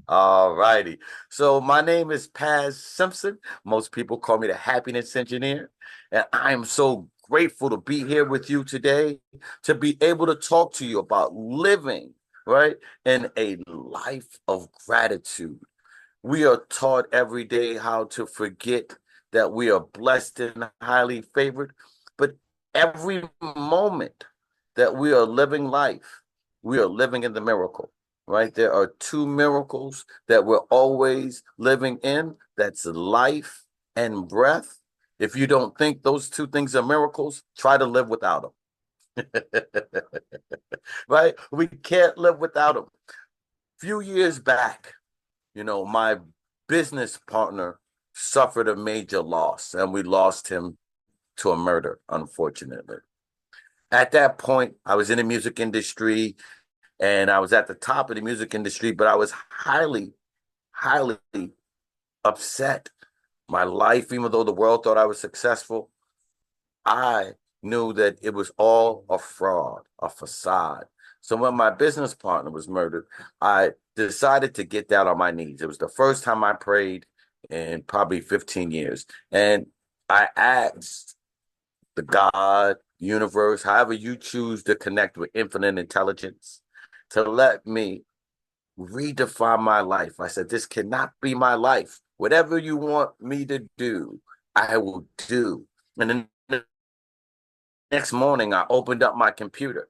All righty. So my name is Pass Simpson. Most people call me the happiness engineer. And I am so grateful to be here with you today to be able to talk to you about living, right, in a life of gratitude. We are taught every day how to forget that we are blessed and highly favored, but every moment that we are living life, we are living in the miracle, right? There are two miracles that we're always living in. That's life and breath. If you don't think those two things are miracles, try to live without them. Right? We can't live without them. Few years back, my business partner suffered a major loss, and we lost him to a murder, unfortunately. At that point, I was in the music industry and I was at the top of the music industry, but I was highly, highly upset. My life, even though the world thought I was successful, I knew that it was all a fraud, a facade. So when my business partner was murdered, I decided to get down on my knees. It was the first time I prayed in probably 15 years. And I asked the God, universe, however you choose to connect with infinite intelligence, to let me redefine my life. I said, this cannot be my life. Whatever you want me to do, I will do. And then the next morning, I opened up my computer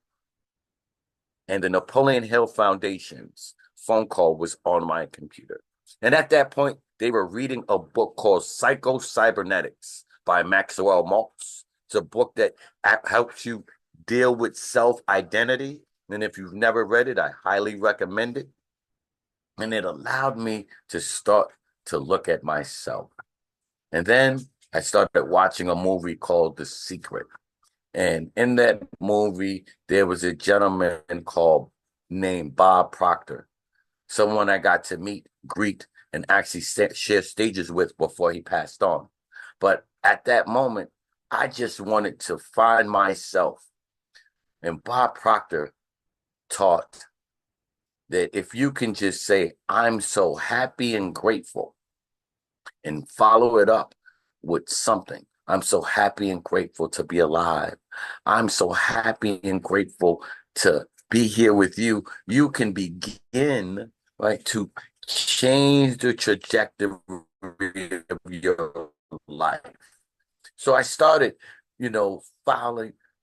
and the Napoleon Hill Foundation's phone call was on my computer. And at that point, they were reading a book called Psychocybernetics by Maxwell Maltz. It's a book that helps you deal with self-identity. And if you've never read it, I highly recommend it. And it allowed me to start to look at myself. And then I started watching a movie called The Secret. And in that movie, there was a gentleman called named Bob Proctor, someone I got to meet, greet, and actually share stages with before he passed on. But at that moment, I just wanted to find myself. And Bob Proctor taught that if you can just say, I'm so happy and grateful, and follow it up with something. I'm so happy and grateful to be alive. I'm so happy and grateful to be here with you. You can begin, right, to change the trajectory of your life. So I started,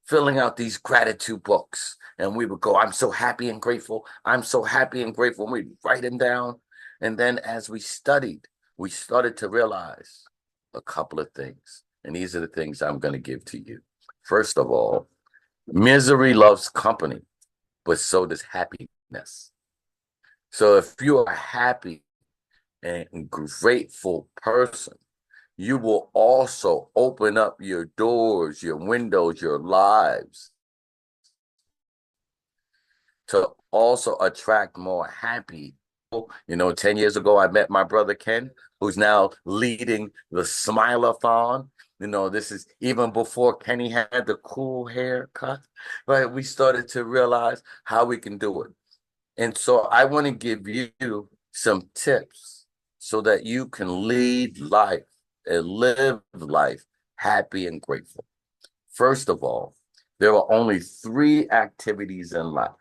filling out these gratitude books. And we would go, I'm so happy and grateful. I'm so happy and grateful. And we'd write them down. And then as we studied, we started to realize a couple of things. And these are the things I'm going to give to you. First of all, misery loves company, but so does happiness. So if you are a happy and grateful person, you will also open up your doors, your windows, your lives to also attract more happy. 10 years ago, I met my brother Ken, who's now leading the Smile-a-thon. This is even before Kenny had the cool haircut, right? We started to realize how we can do it. And so I want to give you some tips so that you can lead life and live life happy and grateful. First of all, there are only three activities in life.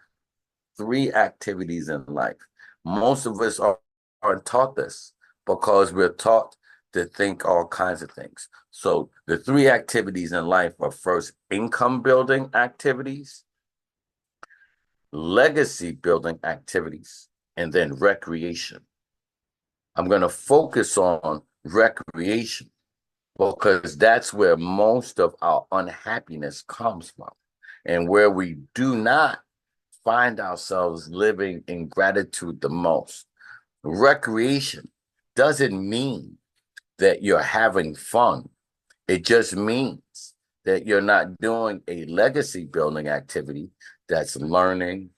Three activities in life. Most of us aren't taught this because we're taught to think all kinds of things. So the three activities in life are first income building activities, legacy building activities, and then recreation. I'm going to focus on recreation because that's where most of our unhappiness comes from and where we do not find ourselves living in gratitude the most. Recreation doesn't mean that you're having fun. It just means that you're not doing a legacy building activity that's learning,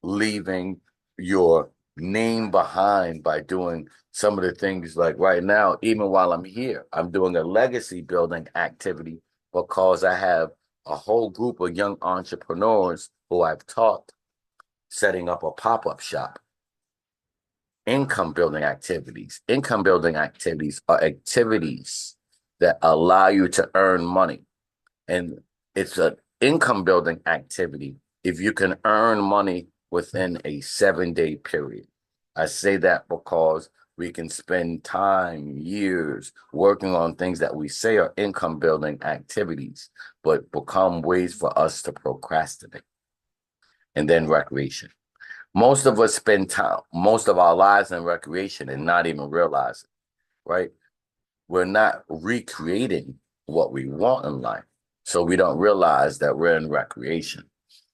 leaving your name behind by doing some of the things like right now, even while I'm here, I'm doing a legacy building activity because I have a whole group of young entrepreneurs who I've taught setting up a pop-up shop. income building activities. Income building activities are activities that allow you to earn money. And it's an income building activity if you can earn money within a 7-day period. I say that because we can spend time, years working on things that we say are income building activities, but become ways for us to procrastinate. And then recreation. Most of us spend time, most of our lives in recreation and not even realize it, right? We're not recreating what we want in life. So we don't realize that we're in recreation.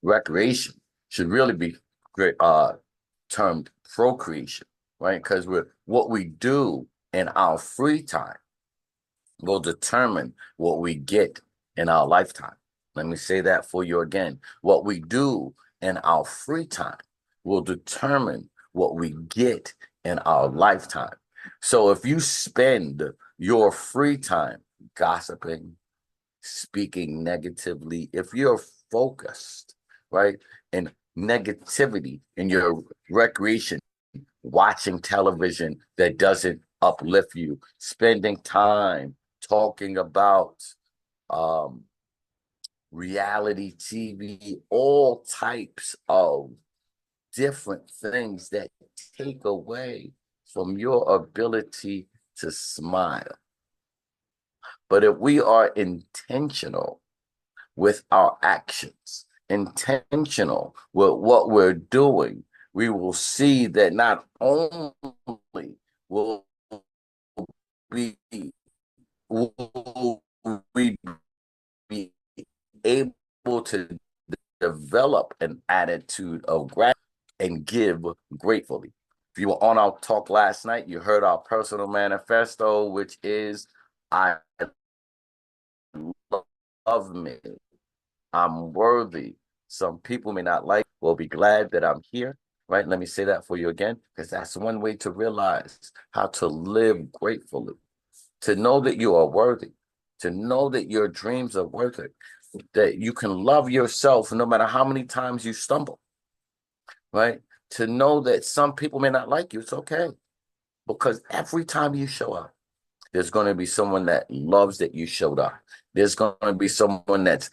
Recreation should really be termed procreation, right? Because what we do in our free time will determine what we get in our lifetime. Let me say that for you again. What we do in our free time will determine what we get in our lifetime. So if you spend your free time gossiping, speaking negatively, if you're focused, right, in negativity in your recreation, watching television that doesn't uplift you, spending time talking about reality TV, all types of different things that take away from your ability to smile. But if we are intentional with our actions, intentional with what we're doing, we will see that not only will we will we be able to develop an attitude of gratitude and give gratefully. If you were on our talk last night, you heard our personal manifesto, which is I love me. I'm worthy. Some people may not like, will be glad that I'm here, right? Let me say that for you again, because that's one way to realize how to live gratefully, to know that you are worthy, to know that your dreams are worth it, that you can love yourself no matter how many times you stumble, right? To know that some people may not like you, it's okay. Because every time you show up, there's going to be someone that loves that you showed up. There's going to be someone that's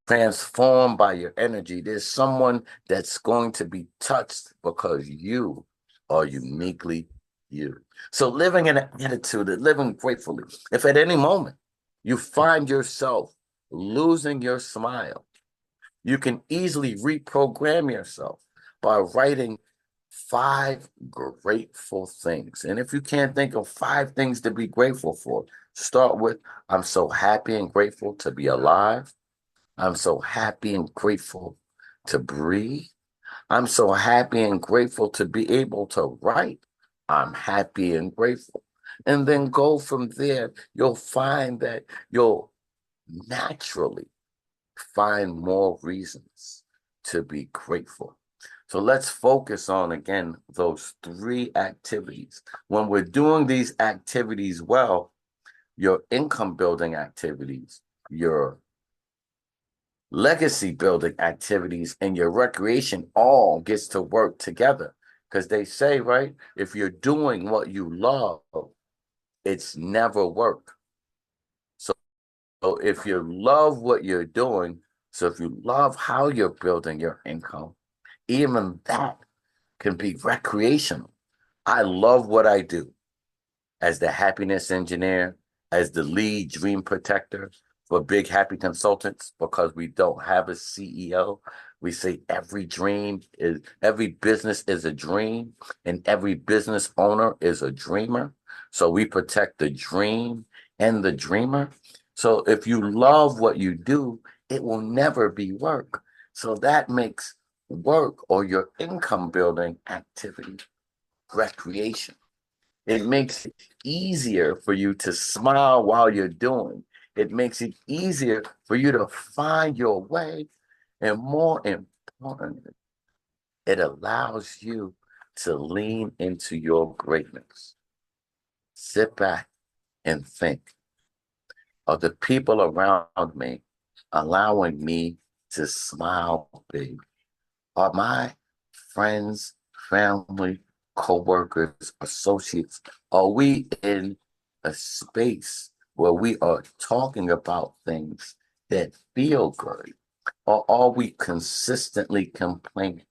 transformed by your energy. There's someone that's going to be touched because you are uniquely you. So living in an attitude of living gratefully, if at any moment you find yourself losing your smile, you can easily reprogram yourself by writing 5 grateful things. And if you can't think of 5 things to be grateful for, start with, I'm so happy and grateful to be alive. I'm so happy and grateful to breathe. I'm so happy and grateful to be able to write. I'm happy and grateful. And then go from there. You'll find that you'll naturally find more reasons to be grateful. So let's focus on, again, those 3 activities. When we're doing these activities well, your income building activities, your legacy building activities, and your recreation all gets to work together. Because they say, right, if you're doing what you love, it's never work. So if you love what you're doing, so if you love how you're building your income, even that can be recreational. I love what I do as the happiness engineer, as the lead dream protector for Big Happy Consultants, because we don't have a CEO. We say every business is a dream, and every business owner is a dreamer. So we protect the dream and the dreamer. So if you love what you do, it will never be work. So that makes work or your income building activity recreation. It makes it easier for you to smile while you're doing. It makes it easier for you to find your way. And more importantly, it allows you to lean into your greatness. Sit back and think, are the people around me allowing me to smile big? Are my friends, family, co-workers, associates? Are we in a space where we are talking about things that feel good? Or are we consistently complaining,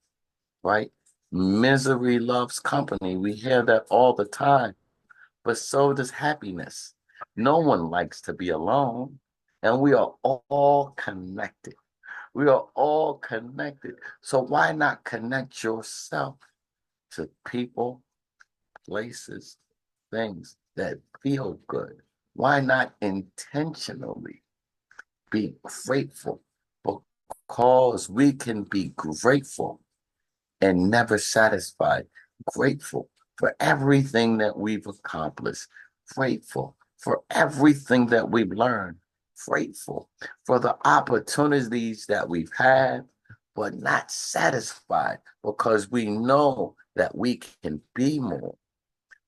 right? Misery loves company. We hear that all the time, but so does happiness. No one likes to be alone, and we are all connected. We are all connected. So why not connect yourself to people, places, things that feel good? Why not intentionally be grateful? Because we can be grateful and never satisfied. Grateful for everything that we've accomplished. Grateful for everything that we've learned. Grateful for the opportunities that we've had, but not satisfied because we know that we can be more,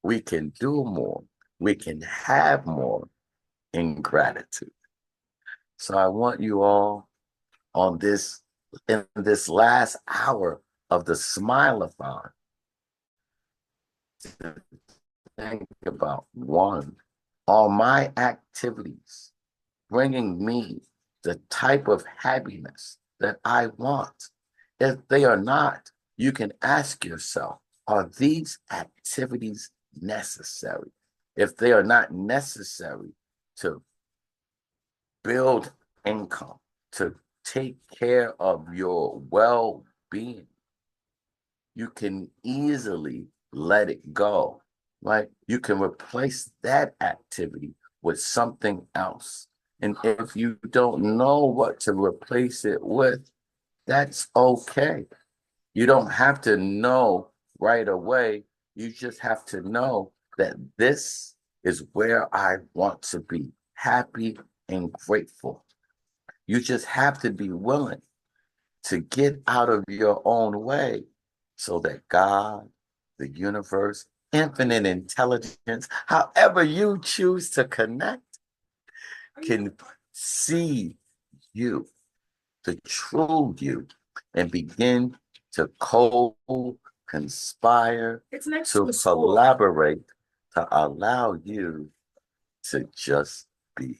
we can do more, we can have more in gratitude. So I want you all on this, in this last hour of the Smile-a-thon, to think about, one, are my activities bringing me the type of happiness that I want? If they are not, you can ask yourself, are these activities necessary? If they are not necessary to build income, to take care of your well-being, you can easily let it go, right? You can replace that activity with something else. And if you don't know what to replace it with, that's okay. You don't have to know right away. You just have to know that this is where I want to be, happy and grateful. You just have to be willing to get out of your own way so that God, the universe, infinite intelligence, however you choose to connect, can see you, the true you, and begin to co-conspire, to collaborate, to allow you to just be.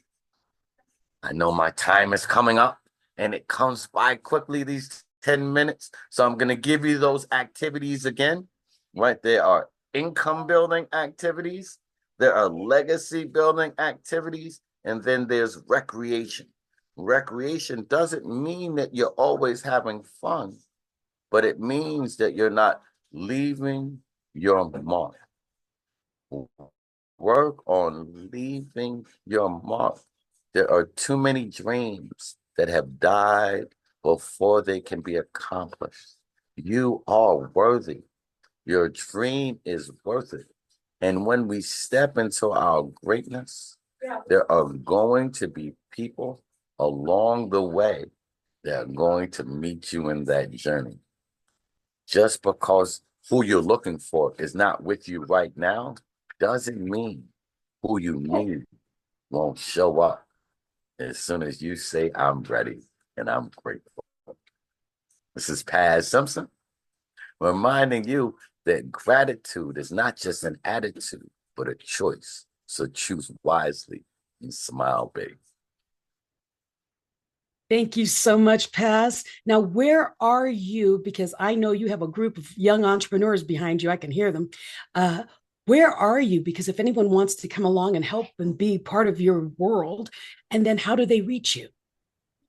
I know my time is coming up and it comes by quickly, these 10 minutes. So I'm going to give you those activities again, right? There are income building activities, there are legacy building activities, and then there's recreation. Recreation doesn't mean that you're always having fun, but it means that you're not leaving your mark. Work on leaving your mark. There are too many dreams that have died before they can be accomplished. You are worthy. Your dream is worth it. And when we step into our greatness, there are going to be people along the way that are going to meet you in that journey. Just because who you're looking for is not with you right now doesn't mean who you need won't show up as soon as you say, I'm ready and I'm grateful. This is Pass Simpson, reminding you that gratitude is not just an attitude, but a choice. So choose wisely and smile big. Thank you so much, Paz. Now, where are you? Because I know you have a group of young entrepreneurs behind you. I can hear them. Where are you? Because if anyone wants to come along and help and be part of your world, and then how do they reach you?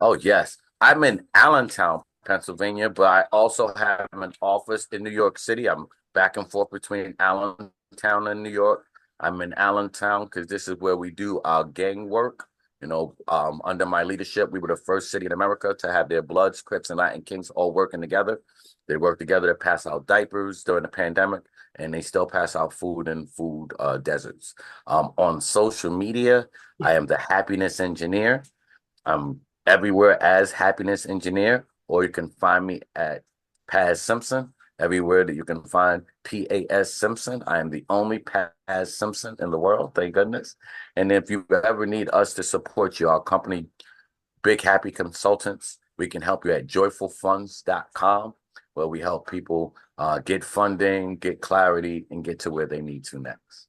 Oh, yes. I'm in Allentown, Pennsylvania, but I also have an office in New York City. I'm back and forth between Allentown and New York. I'm in Allentown because this is where we do our gang work. Under my leadership, we were the first city in America to have their Bloods, Crips, and Latin Kings all working together. They work together to pass out diapers during the pandemic, and they still pass out food in food deserts. On social media, I am the happiness engineer. I'm everywhere as happiness engineer, or you can find me at Pass Simpson. Everywhere that you can find P-A-S Simpson. I am the only Pass Simpson in the world, thank goodness. And if you ever need us to support you, our company, Big Happy Consultants, we can help you at joyfulfunds.com, where we help people get funding, get clarity, and get to where they need to next.